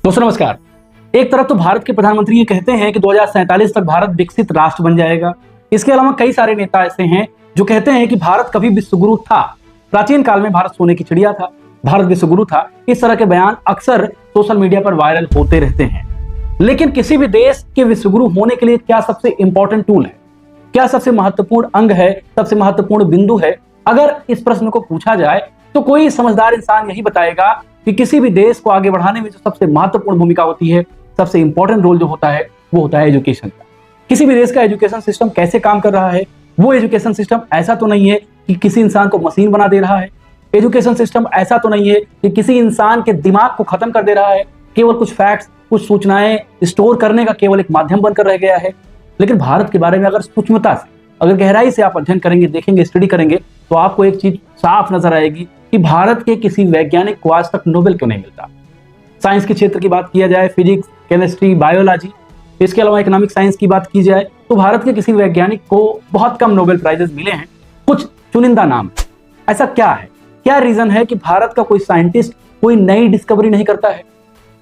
दोस्तों नमस्कार। एक तरफ तो भारत के प्रधानमंत्री ये कहते हैं कि 2047 तक भारत विकसित राष्ट्र बन जाएगा। इसके अलावा कई सारे नेता ऐसे हैं जो कहते हैं कि भारत कभी विश्वगुरु था। प्राचीन काल में भारत सोने की चिड़िया था, भारत विश्वगुरु था। इस तरह के बयान अक्सर सोशल मीडिया पर वायरल होते रहते हैं। लेकिन किसी भी देश के विश्वगुरु होने के लिए क्या सबसे इंपॉर्टेंट टूल है, क्या सबसे महत्वपूर्ण अंग है, सबसे महत्वपूर्ण बिंदु है? अगर इस प्रश्न को पूछा जाए तो कोई समझदार इंसान यही बताएगा कि किसी भी देश को आगे बढ़ाने में जो सबसे महत्वपूर्ण भूमिका होती है, सबसे इंपॉर्टेंट रोल जो होता है, वो होता है एजुकेशन का। किसी भी देश का एजुकेशन सिस्टम कैसे काम कर रहा है, वो एजुकेशन सिस्टम ऐसा तो नहीं है कि किसी इंसान को मशीन बना दे रहा है। एजुकेशन सिस्टम ऐसा तो नहीं है कि किसी इंसान के दिमाग को खत्म कर दे रहा है, केवल कुछ फैक्ट्स, कुछ सूचनाएं स्टोर करने का केवल एक माध्यम बनकर रह गया है। लेकिन भारत के बारे में अगर सूक्ष्मता से, अगर गहराई से आप अध्ययन करेंगे, देखेंगे, स्टडी करेंगे, तो आपको एक चीज साफ नजर आएगी कि भारत के किसी वैज्ञानिक को आज तक नोबेल क्यों नहीं मिलता। साइंस के क्षेत्र की बात किया जाए, फिजिक्स, केमिस्ट्री, बायोलॉजी, इसके अलावा इकोनॉमिक साइंस की बात की जाए, तो भारत के किसी वैज्ञानिक को बहुत कम नोबेल प्राइजेस मिले हैं। कुछ चुनिंदा नाम। ऐसा क्या है, क्या रीजन है कि भारत का कोई साइंटिस्ट कोई नई डिस्कवरी नहीं करता है?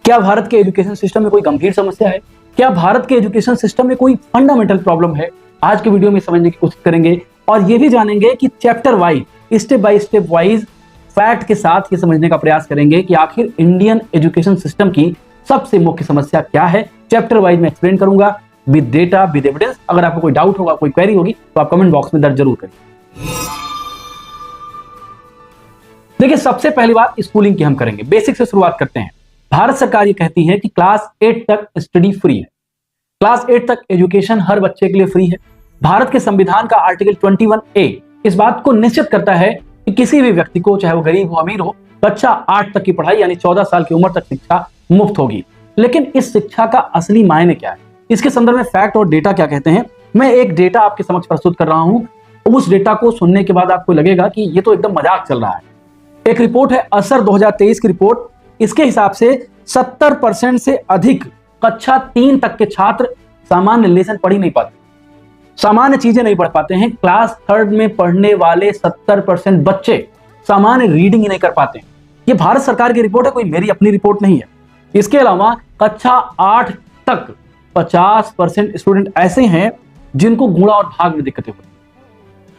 क्या भारत के एजुकेशन सिस्टम में कोई गंभीर समस्या है? क्या भारत के एजुकेशन सिस्टम में कोई फंडामेंटल प्रॉब्लम है? आज के वीडियो में समझने की कोशिश करेंगे और ये भी जानेंगे कि chapter wise, step by step wise, fact के साथ ये समझने का प्रयास करेंगे कि आखिर इंडियन एजुकेशन सिस्टम की सबसे मुख्य समस्या क्या है। चैप्टर वाइज में एक्सप्लेन करूंगा विद डेटा, विद एविडेंस। अगर आपको कोई डाउट होगा, कोई क्वेरी होगी, तो आप कमेंट बॉक्स में दर्ज जरूर करिए। देखिए, सबसे पहली बात स्कूलिंग की हम करेंगे, बेसिक से शुरुआत करते हैं। भारत सरकार ये कहती है कि क्लास 8 तक स्टडी फ्री है। क्लास 8 तक एजुकेशन हर बच्चे के लिए फ्री है। भारत के संविधान का आर्टिकल 21A इस बात को निश्चित करता है कि किसी भी व्यक्ति को, चाहे वो गरीब हो, अमीर हो, कक्षा 8 तक की पढ़ाई यानी 14 साल की उम्र तक शिक्षा मुफ्त होगी। लेकिन इस शिक्षा का असली मायने क्या है, इसके संदर्भ में फैक्ट और डेटा क्या कहते हैं, मैं एक डेटा आपके समक्ष प्रस्तुत कर रहा हूं। उस डेटा को सुनने के बाद आपको लगेगा कि ये तो एकदम मजाक चल रहा है। एक रिपोर्ट है असर 2023 की रिपोर्ट। इसके हिसाब से 70% से अधिक कक्षा 3 तक के छात्र सामान्य लेसन पढ़ ही नहीं पाते, सामान्य चीजें नहीं पढ़ पाते हैं। क्लास 3 में पढ़ने वाले 70% बच्चे सामान्य रीडिंग ही नहीं कर पाते हैं। ये भारत सरकार की रिपोर्ट है, कोई मेरी अपनी रिपोर्ट नहीं है। इसके अलावा कक्षा 8 तक 50% स्टूडेंट ऐसे हैं जिनको गुणा और भाग में दिक्कतें होती,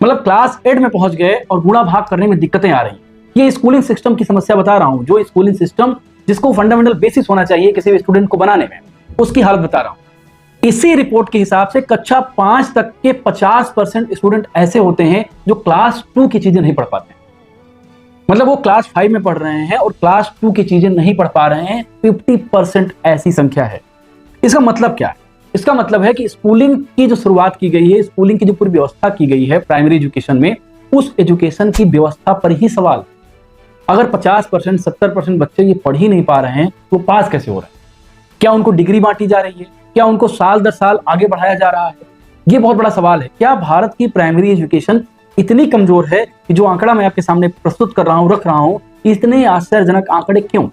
मतलब क्लास 8 में पहुंच गए और गुणा भाग करने में दिक्कतें आ रही। ये स्कूलिंग सिस्टम की समस्या बता रहा हूं, जो स्कूलिंग सिस्टम जिसको फंडामेंटल बेसिस होना चाहिए किसी भी स्टूडेंट को बनाने में, उसकी हालत बता रहा हूं। इसी रिपोर्ट के हिसाब से कक्षा 5 तक के 50% स्टूडेंट ऐसे होते हैं जो क्लास 2 की चीजें नहीं पढ़ पाते, मतलब वो क्लास 5 में पढ़ रहे हैं और क्लास 2 की चीजें नहीं पढ़ पा रहे हैं। 50% ऐसी संख्या है। इसका मतलब क्या है? इसका मतलब है कि स्कूलिंग की जो शुरुआत की गई है, स्कूलिंग की जो पूरी व्यवस्था की गई है प्राइमरी एजुकेशन में, उस एजुकेशन की व्यवस्था पर ही सवाल। अगर 50%, 70% बच्चे ये पढ़ ही नहीं पा रहे हैं तो पास कैसे हो रहे हैं? क्या उनको डिग्री बांटी जा रही है? क्या उनको साल दर साल आगे बढ़ाया जा रहा है? ये बहुत बड़ा सवाल है। क्या भारत की प्राइमरी एजुकेशन इतनी कमजोर है कि जो आंकड़ा मैं आपके सामने प्रस्तुत कर रहा हूं, रख रहा हूं, इतने आश्चर्यजनक आंकड़े क्यों?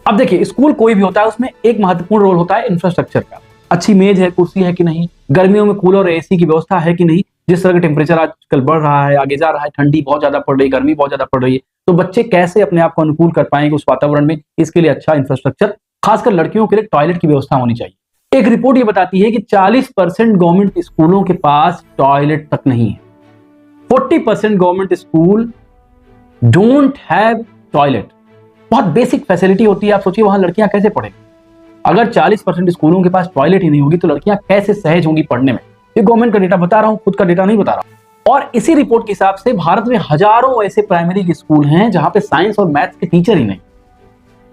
अब देखिए, स्कूल कोई भी होता है, उसमें एक महत्वपूर्ण रोल होता है इंफ्रास्ट्रक्चर का। अच्छी मेज है, कुर्सी है कि नहीं, गर्मियों में कूलर और एसी की व्यवस्था है कि नहीं। जिस तरह का टेम्परेचर आजकल बढ़ रहा है, आगे जा रहा है, ठंडी बहुत ज्यादा पड़ रही है, गर्मी बहुत ज्यादा पड़ रही है, तो बच्चे कैसे अपने आप को अनुकूल कर पाएंगे उस वातावरण में? इसके लिए अच्छा इंफ्रास्ट्रक्चर, खासकर लड़कियों के लिए टॉयलेट की व्यवस्था होनी चाहिए। एक रिपोर्ट ये बताती है कि 40% गवर्नमेंट स्कूलों के पास टॉयलेट तक नहीं है। 40% government school don't have toilet. बहुत बेसिक फैसिलिटी होती है, आप सोचिए वहां लड़कियां कैसे पढ़ेंगी? अगर 40% स्कूलों के पास टॉयलेट ही नहीं होगी तो लड़कियां कैसे सहज होंगी पढ़ने में? ये गवर्नमेंट का डेटा बता रहा हूं, खुद का डेटा नहीं बता रहा हूं। और इसी रिपोर्ट के हिसाब से भारत में हजारों ऐसे प्राइमरी स्कूल हैं जहां पे साइंस और मैथ्स के टीचर ही नहीं।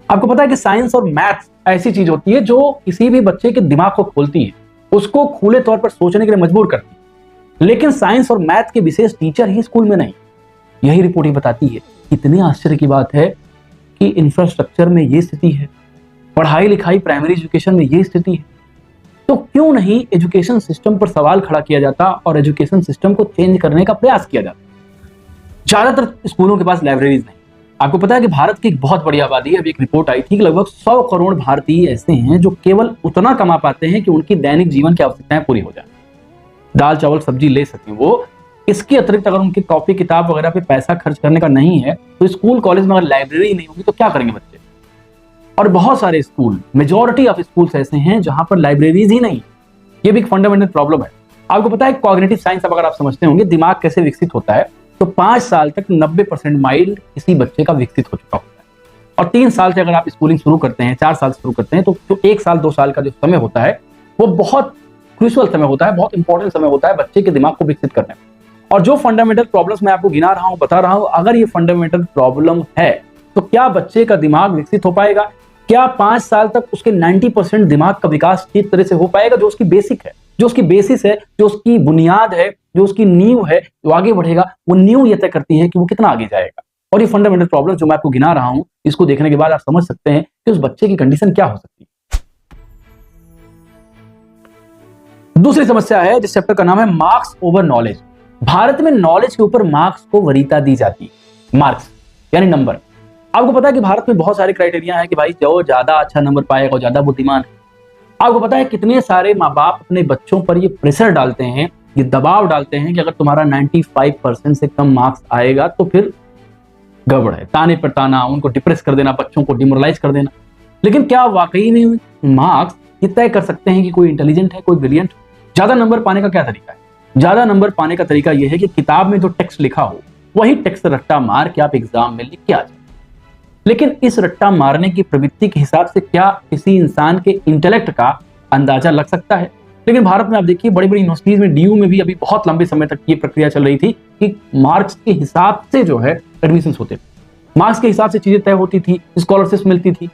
आपको पता है कि साइंस और मैथ्स ऐसी चीज होती है जो किसी भी बच्चे के दिमाग को खोलती है, उसको खुले तौर पर सोचने के लिए मजबूर करती है। लेकिन साइंस और मैथ्स के विशेष टीचर ही स्कूल में नहीं। यही रिपोर्ट ही बताती है। इतने आश्चर्य की बात है कि इंफ्रास्ट्रक्चर में ये स्थिति है, पढ़ाई लिखाई प्राइमरी एजुकेशन में ये स्थिति है, तो क्यों नहीं एजुकेशन सिस्टम पर सवाल खड़ा किया जाता और एजुकेशन सिस्टम को चेंज करने का प्रयास किया जाता? ज्यादातर स्कूलों के पास लाइब्रेरीज नहीं। आपको पता है कि भारत की एक बहुत बड़ी आबादी है। अभी एक रिपोर्ट आई थी कि लगभग 100 करोड़ भारतीय ऐसे हैं जो केवल उतना कमा पाते हैं कि उनकी दैनिक जीवन की आवश्यकताएं पूरी हो जाए, दाल चावल सब्जी ले सकें वो। इसके अतिरिक्त अगर उनकी कॉपी किताब वगैरह पे पैसा खर्च करने का नहीं है, तो स्कूल कॉलेज में अगर लाइब्रेरी नहीं होगी तो क्या करेंगे बच्चे? और बहुत सारे स्कूल, मेजॉरिटी ऑफ स्कूल्स ऐसे हैं जहां पर लाइब्रेरीज ही नहीं। ये भी एक फंडामेंटल प्रॉब्लम है। आपको पता है कॉग्निटिव साइंस, अब अगर आप समझते होंगे दिमाग कैसे विकसित होता है, तो 5 साल तक 90% माइंड किसी बच्चे का विकसित हो चुका होता है। और 3 साल से अगर आप स्कूलिंग शुरू करते हैं, 4 साल से शुरू करते हैं, तो जो 1 साल 2 साल का जो समय होता है वो बहुत क्रूशियल समय होता है, बहुत इंपॉर्टेंट समय होता है बच्चे के दिमाग को विकसित करने में। और जो फंडामेंटल प्रॉब्लम्स मैं आपको गिना रहा हूं, बता रहा हूं, अगर ये फंडामेंटल प्रॉब्लम है तो क्या बच्चे का दिमाग विकसित हो पाएगा? क्या 5 साल तक उसके 90% दिमाग का विकास ठीक तरह से हो पाएगा? जो उसकी बेसिक है, जो उसकी बेसिस है, जो उसकी बुनियाद है, जो उसकी नींव है, जो आगे बढ़ेगा, वो नींव ये तय करती है कि वो कितना आगे जाएगा। और ये फंडामेंटल प्रॉब्लम जो मैं आपको गिना रहा हूं, इसको देखने के बाद आप समझ सकते हैं कि उस बच्चे की कंडीशन क्या हो सकती है। दूसरी समस्या है जिस चैप्टर का नाम है मार्क्स ओवर नॉलेज। भारत में नॉलेज के ऊपर मार्क्स को वरीयता दी जाती है। मार्क्स यानी नंबर। आपको पता है कि भारत में बहुत सारे क्राइटेरिया है कि भाई जो ज्यादा अच्छा नंबर पाएगा वो ज्यादा बुद्धिमान है। आपको पता है कितने सारे माँ बाप अपने बच्चों पर ये प्रेशर डालते हैं, ये दबाव डालते हैं कि अगर तुम्हारा 95% से कम मार्क्स आएगा तो फिर गड़बड़ है, ताने पर ताना, उनको डिप्रेस कर देना, बच्चों को डिमोरलाइज कर देना। लेकिन क्या वाकई में मार्क्स ये तय कर सकते हैं कि कोई इंटेलिजेंट है, कोई ब्रिलियंट? ज्यादा नंबर पाने का क्या तरीका है? ज्यादा नंबर पाने का तरीका यह है कि किताब में जो टेक्स्ट लिखा हो वही टेक्स्ट रट्टा मार के आप एग्जाम में लिख के आ जाए। लेकिन इस रट्टा मारने की प्रवृत्ति के हिसाब से क्या किसी इंसान के इंटेलेक्ट का अंदाजा लग सकता है? लेकिन भारत में आप देखिए बड़ी बड़ी यूनिवर्सिटीज में, डीयू में भी अभी बहुत लंबे समय तक ये प्रक्रिया चल रही थी कि मार्क्स के हिसाब से जो है एडमिशन होते थे, मार्क्स के हिसाब से चीजें तय होती थी, स्कॉलरशिप मिलती थी।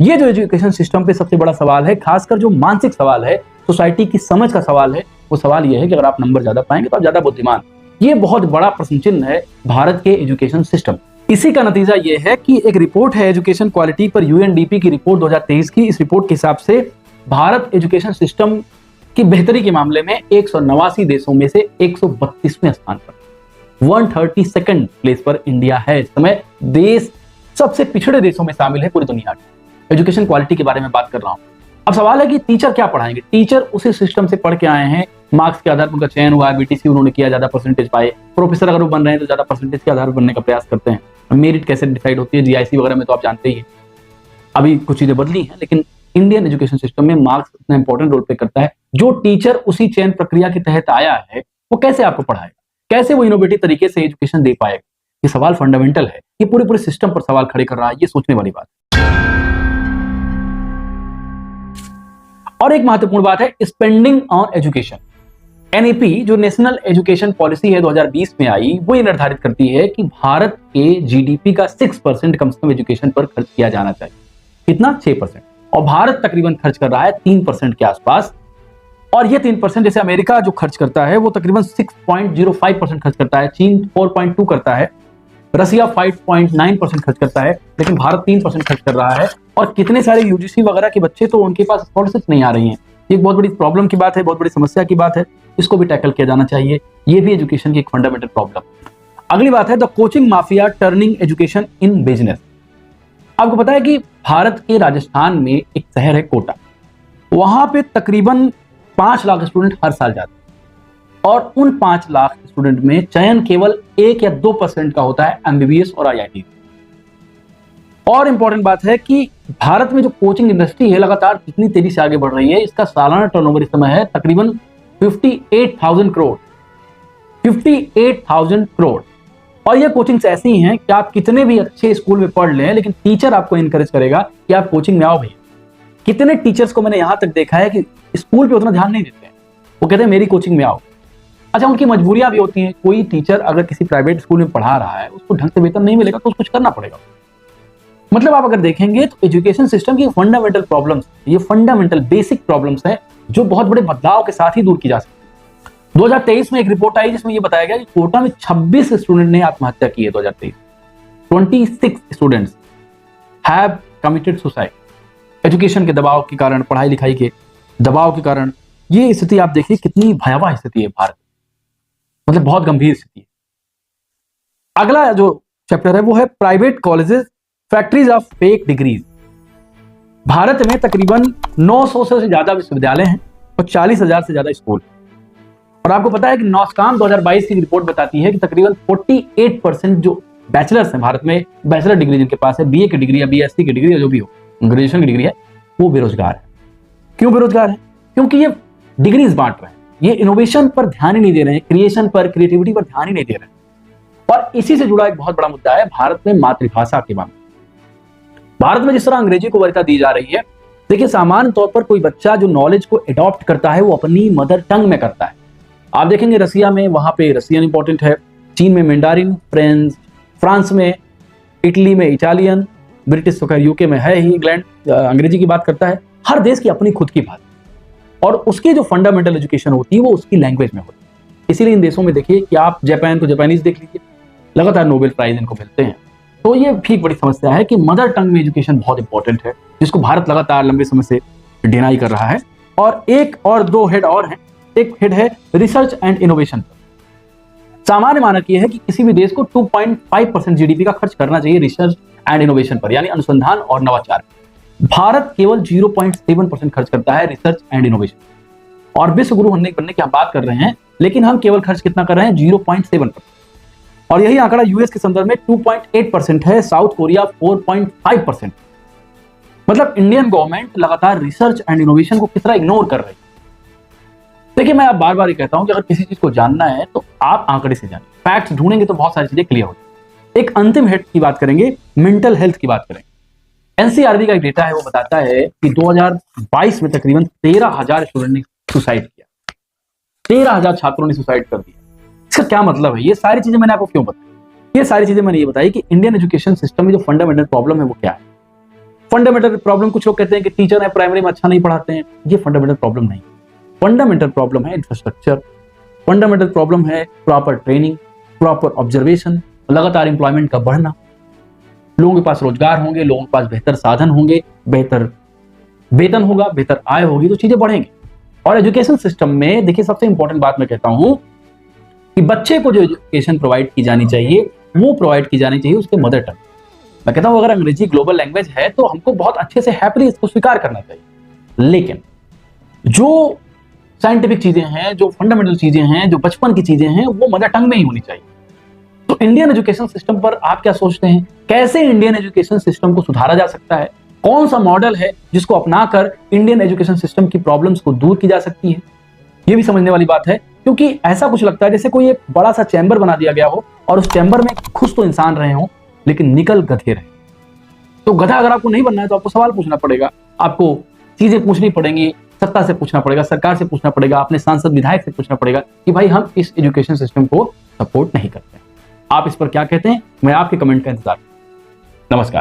ये जो एजुकेशन सिस्टम पे सबसे बड़ा सवाल है, खासकर जो मानसिक सवाल है, सोसाइटी की समझ का सवाल है, वो सवाल ये है कि अगर आप नंबर ज्यादा पाएंगे तो आप ज्यादा बुद्धिमान। ये बहुत बड़ा प्रश्न चिन्ह है भारत के एजुकेशन सिस्टम। इसी का नतीजा ये है कि एक रिपोर्ट है एजुकेशन क्वालिटी पर, यूएनडीपी की रिपोर्ट 2023 की। इस रिपोर्ट के हिसाब से भारत एजुकेशन सिस्टम की बेहतरी के मामले में 189 देशों में से 132वें स्थान पर, 132nd प्लेस पर इंडिया है। इस समय देश सबसे पिछड़े देशों में शामिल है पूरी दुनिया की। एजुकेशन क्वालिटी के बारे में बात कर रहा हूं। अब सवाल है कि टीचर क्या पढ़ाएंगे? टीचर उसी सिस्टम से पढ़ के आए हैं, मार्क्स के आधार पर उनका चयन हुआ, बीटीसी उन्होंने किया, ज्यादा परसेंटेज पाए। प्रोफेसर अगर वो बन रहे हैं तो ज्यादा परसेंटेज के आधार पर बनने का प्रयास करते हैं। मेरिट कैसे डिसाइड होती है? जीआईसी वगैरह में तो आप जानते ही हैं। अभी कुछ चीजें बदली हैं, लेकिन इंडियन एजुकेशन सिस्टम में मार्क्स इतना इंपॉर्टेंट रोल प्ले करता है। जो टीचर उसी चयन प्रक्रिया के तहत आया है वो कैसे आपको पढ़ाएगा, कैसे वो इनोवेटिव तरीके से एजुकेशन दे पाएगा? ये सवाल फंडामेंटल है, ये पूरे सिस्टम पर सवाल खड़े कर रहा है। ये सोचने वाली बात। और एक महत्वपूर्ण बात है स्पेंडिंग ऑन एजुकेशन। एनईपी जो नेशनल एजुकेशन पॉलिसी है 2020 में आई, वो ये निर्धारित करती है कि भारत के जीडीपी का 6% कम से कम एजुकेशन पर खर्च किया जाना चाहिए। कितना? 6%। और भारत तकरीबन खर्च कर रहा है 3% के आसपास। और ये 3% जैसे अमेरिका जो खर्च करता है वो तकरीबन 6.05% खर्च करता है, चीन 4.2 करता है, रसिया 5.9% खर्च करता है, लेकिन भारत 3% खर्च कर रहा है। और कितने सारे यूजीसी वगैरह के बच्चे तो उनके पास स्कॉलरशिप नहीं आ रही हैं। ये एक बहुत बड़ी प्रॉब्लम की बात है, बहुत बड़ी समस्या की बात है। इसको भी टैकल किया जाना चाहिए। ये भी एजुकेशन की एक फंडामेंटल प्रॉब्लम। अगली बात है the coaching mafia turning education in business. आपको पता है कि भारत के राजस्थान में एक शहर है कोटा, वहां पे तकरीबन 5 लाख स्टूडेंट हर साल जाते हैं। और उन 5 लाख स्टूडेंट में चयन केवल 1 या 2% का होता है एमबीबीएस और आईआईटी। और इंपॉर्टेंट बात है कि भारत में जो कोचिंग इंडस्ट्री है लगातार जितनी तेजी से आगे बढ़ रही है, इसका सालाना टर्नओवर इस समय है तकरीबन 58,000 करोड़। 58,000 करोड़। और ये कोचिंग्स ऐसी हैं कि आप कितने भी अच्छे स्कूल में पढ़ लें, लेकिन टीचर आपको इनकरेज करेगा कि आप कोचिंग में आओ भैया। कितने टीचर्स को मैंने यहां तक देखा है कि स्कूल पे उतना ध्यान नहीं देते हैं, वो कहते हैं मेरी कोचिंग में आओ। अच्छा, उनकी मजबूरियां भी होती हैं। कोई टीचर अगर किसी प्राइवेट स्कूल में पढ़ा रहा है, उसको ढंग से वेतन नहीं मिलेगा तो उसको कुछ करना पड़ेगा। मतलब आप अगर देखेंगे तो एजुकेशन सिस्टम की फंडामेंटल प्रॉब्लम्स, ये फंडामेंटल बेसिक प्रॉब्लम्स हैं जो बहुत बड़े बदलाव के साथ ही दूर की जा सकती है। 2023 में एक रिपोर्ट आई जिसमें ये बताया गया कि कोटा में 26 स्टूडेंट ने आत्महत्या की है। 2023 26 students have committed suicide. Education के दबाव के कारण, पढ़ाई लिखाई के दबाव के कारण ये स्थिति आप देखिए कितनी भयावह स्थिति है भारत, मतलब बहुत गंभीर स्थिति है। अगला जो चैप्टर है वो है private colleges factories of fake degrees. Bharat में तकरीबन 900 से ज्यादा विश्वविद्यालय हैं और 40,000 से ज्यादा स्कूल। और आपको पता है कि नॉस्कॉम 2022 की रिपोर्ट बताती है कि तकरीबन 48% जो बैचलर्स हैं भारत में, बैचलर डिग्री जिनके पास है, बीए की डिग्री या बीएससी की डिग्री या जो भी हो, ग्रेजुएशन की डिग्री है, वो बेरोजगार है। क्यों बेरोजगार है? क्योंकि ये डिग्रीज बांट रहे हैं, ये इनोवेशन पर ध्यान ही नहीं दे रहे हैं, क्रिएशन पर, क्रिएटिविटी पर ध्यान ही नहीं दे रहे हैं। और इसी से जुड़ा एक बहुत बड़ा मुद्दा है भारत में मातृभाषा के मामले। भारत में जिस तरह अंग्रेजी को वरीयता दी जा रही है, देखिए सामान्य तौर पर कोई बच्चा जो नॉलेज को एडॉप्ट करता है वो अपनी मदर टंग में करता है। आप देखेंगे रसिया में, वहां पे रसियन इंपॉर्टेंट है, चीन में मैंडारिन, फ्रांस में, इटली में इटालियन, ब्रिटिश तो खैर यूके में है ही, इंग्लैंड अंग्रेजी की बात करता है। हर देश की अपनी खुद की भाषा और उसकी जो फंडामेंटल एजुकेशन होती है वो उसकी लैंग्वेज में होती है। इसीलिए इन देशों में देखिए कि आप जापान को जापानीज देख लीजिए, लगातार नोबेल प्राइज इनको मिलते हैं। तो ये भी बड़ी समस्या है कि मदर टंग में एजुकेशन बहुत इंपॉर्टेंट है, जिसको भारत लगातार लंबे समय से डिनाई कर रहा है। और एक और दो हेड और हैं। एक हेड है रिसर्च एंड इनोवेशन पर। सामान्य मानक यह है कि किसी भी देश को 2.5% जीडीपी का खर्च करना चाहिए रिसर्च एंड इनोवेशन पर, यानी अनुसंधान और नवाचार। भारत केवल 0.7% खर्च करता है रिसर्च एंड इनोवेशन। और विश्व गुरु बनने की हम बात कर रहे हैं, लेकिन हम केवल खर्च कितना कर रहे हैं? 0.7%। और यही आंकड़ा यूएस के संदर्भ में 2.8% है, साउथ कोरिया 4.5%। मतलब इंडियन गवर्नमेंट लगातार रिसर्च एंड इनोवेशन को किस तरह इग्नोर कर रही है। देखिए मैं आप बार बार ये कहता हूं कि अगर किसी चीज को जानना है तो आप आंकड़े से जानिए, फैक्ट्स ढूंढेंगे तो बहुत सारी चीजें क्लियर होगी। एक अंतिम हेड की बात करेंगे, मेंटल हेल्थ की बात करेंगे। एनसीआरबी का एक डेटा है, वो बताता है कि 2022 में तकरीबन 13,000 स्टूडेंट ने सुसाइड किया, 13,000 छात्रों ने सुसाइड कर दिया। इसका क्या मतलब है? ये सारी चीजें मैंने आपको क्यों बताई? ये सारी चीजें मैंने ये बताई कि इंडियन एजुकेशन सिस्टम में जो फंडामेंटल प्रॉब्लम है वो क्या है। फंडामेंटल प्रॉब्लम, कुछ लोग कहते हैं कि टीचर है प्राइमरी में अच्छा नहीं पढ़ाते हैं, ये फंडामेंटल प्रॉब्लम नहीं। फंडामेंटल प्रॉब्लम है इंफ्रास्ट्रक्चर, फंडामेंटल प्रॉब्लम है प्रॉपर ट्रेनिंग, प्रॉपर ऑब्जर्वेशन, लगातार एम्प्लॉयमेंट का बढ़ना, लोगों के पास रोजगार होंगे, लोगों के पास बेहतर साधन होंगे, बेहतर वेतन होगा, बेहतर आय होगी, तो चीजें बढ़ेंगी। और एजुकेशन सिस्टम में देखिए सबसे इंपॉर्टेंट बात मैं कहता हूं कि बच्चे को जो एजुकेशन प्रोवाइड की जानी चाहिए वो प्रोवाइड की जानी चाहिए उसके मदर टंग। मैं कहता हूं अगर अंग्रेजी ग्लोबल लैंग्वेज है तो हमको बहुत अच्छे से हैप्पीली इसको स्वीकार करना चाहिए, लेकिन जो साइंटिफिक चीजें हैं, जो फंडामेंटल चीजें हैं, जो बचपन की चीजें हैं, वो मदर टंग में ही होनी चाहिए। तो इंडियन एजुकेशन सिस्टम पर आप क्या सोचते हैं? कैसे इंडियन एजुकेशन सिस्टम को सुधारा जा सकता है? कौन सा मॉडल है जिसको अपनाकर इंडियन एजुकेशन सिस्टम की प्रॉब्लम्स को दूर की जा सकती है? ये भी समझने वाली बात है, क्योंकि ऐसा कुछ लगता है जैसे कोई एक बड़ा सा चैम्बर बना दिया गया हो और उस चैम्बर में खुश तो इंसान रहे हो लेकिन निकल गधे रहे। तो गधा अगर आपको नहीं बनना है तो आपको सवाल पूछना पड़ेगा, आपको चीजें पूछनी पड़ेंगी, सत्ता से पूछना पड़ेगा, सरकार से पूछना पड़ेगा, अपने सांसद विधायक से पूछना पड़ेगा कि भाई हम इस एजुकेशन सिस्टम को सपोर्ट नहीं करते। आप इस पर क्या कहते हैं? मैं आपके कमेंट का इंतजार। नमस्कार।